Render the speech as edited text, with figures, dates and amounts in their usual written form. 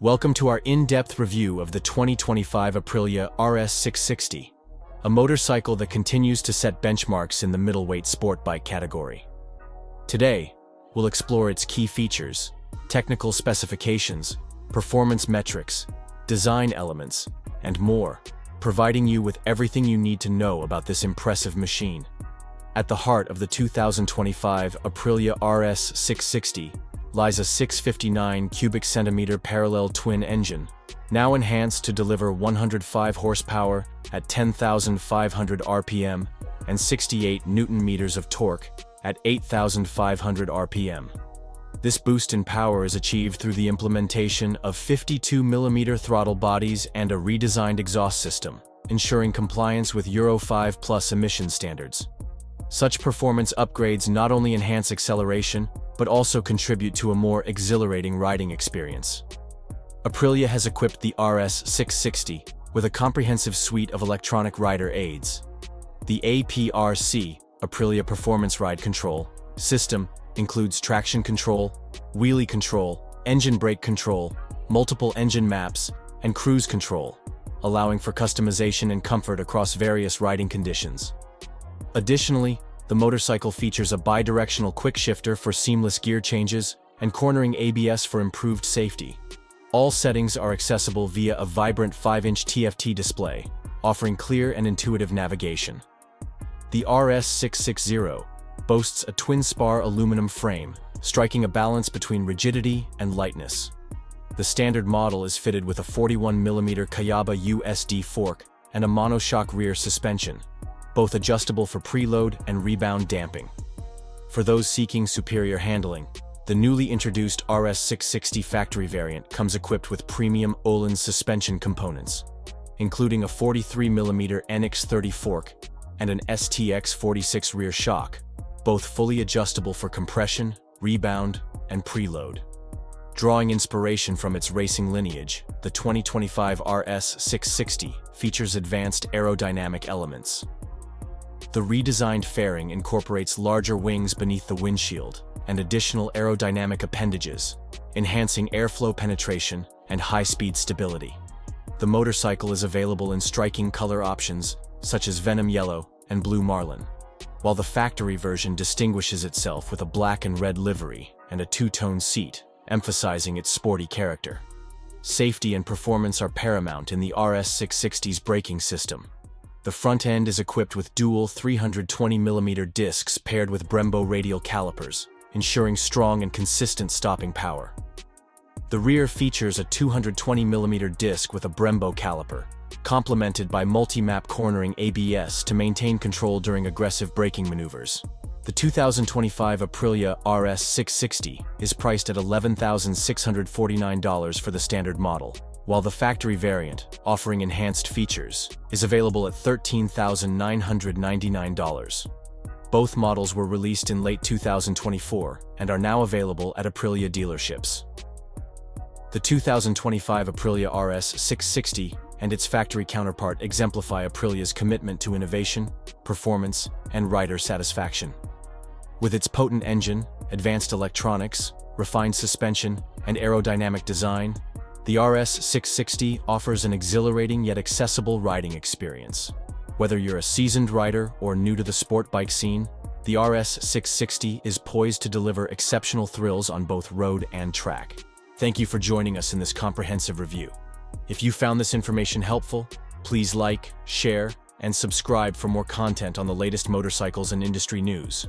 Welcome to our in-depth review of the 2025 Aprilia RS 660, a motorcycle that continues to set benchmarks in the middleweight sport bike category. Today, we'll explore its key features, technical specifications, performance metrics, design elements, and more, providing you with everything you need to know about this impressive machine. At the heart of the 2025 Aprilia RS 660 lies a 659 cubic centimeter parallel twin engine, now enhanced to deliver 105 horsepower at 10,500 RPM and 68 Newton-meters of torque at 8,500 RPM. This boost in power is achieved through the implementation of 52mm throttle bodies and a redesigned exhaust system, ensuring compliance with Euro 5+ emission standards. Such performance upgrades not only enhance acceleration, but also contribute to a more exhilarating riding experience. Aprilia has equipped the RS 660 with a comprehensive suite of electronic rider aids. The APRC, Aprilia Performance Ride Control, system includes traction control, wheelie control, engine brake control, multiple engine maps, and cruise control, allowing for customization and comfort across various riding conditions. Additionally, the motorcycle features a bidirectional quickshifter for seamless gear changes and cornering ABS for improved safety. All settings are accessible via a vibrant 5-inch TFT display, offering clear and intuitive navigation. The RS 660 boasts a twin-spar aluminum frame, striking a balance between rigidity and lightness. The standard model is fitted with a 41mm Kayaba USD fork and a monoshock rear suspension, both adjustable for preload and rebound damping. For those seeking superior handling, the newly introduced RS 660 factory variant comes equipped with premium Öhlins suspension components, including a 43mm NX30 fork and an STX46 rear shock, both fully adjustable for compression, rebound, and preload. Drawing inspiration from its racing lineage, the 2025 RS 660 features advanced aerodynamic elements. The redesigned fairing incorporates larger wings beneath the windshield and additional aerodynamic appendages, enhancing airflow penetration and high-speed stability. The motorcycle is available in striking color options such as Venom Yellow and Blue Marlin, while the factory version distinguishes itself with a black and red livery and a two-tone seat, emphasizing its sporty character. Safety and performance are paramount in the RS 660's braking system. The front end is equipped with dual 320mm discs paired with Brembo radial calipers, ensuring strong and consistent stopping power. The rear features a 220mm disc with a Brembo caliper, complemented by multi-map cornering ABS to maintain control during aggressive braking maneuvers. The 2025 Aprilia RS 660 is priced at $11,649 for the standard model, while the factory variant, offering enhanced features, is available at $13,999. Both models were released in late 2024 and are now available at Aprilia dealerships. The 2025 Aprilia RS 660 and its factory counterpart exemplify Aprilia's commitment to innovation, performance, and rider satisfaction. With its potent engine, advanced electronics, refined suspension, and aerodynamic design, the RS 660 offers an exhilarating yet accessible riding experience. Whether you're a seasoned rider or new to the sport bike scene, the RS 660 is poised to deliver exceptional thrills on both road and track. Thank you for joining us in this comprehensive review. If you found this information helpful, please like, share, and subscribe for more content on the latest motorcycles and industry news.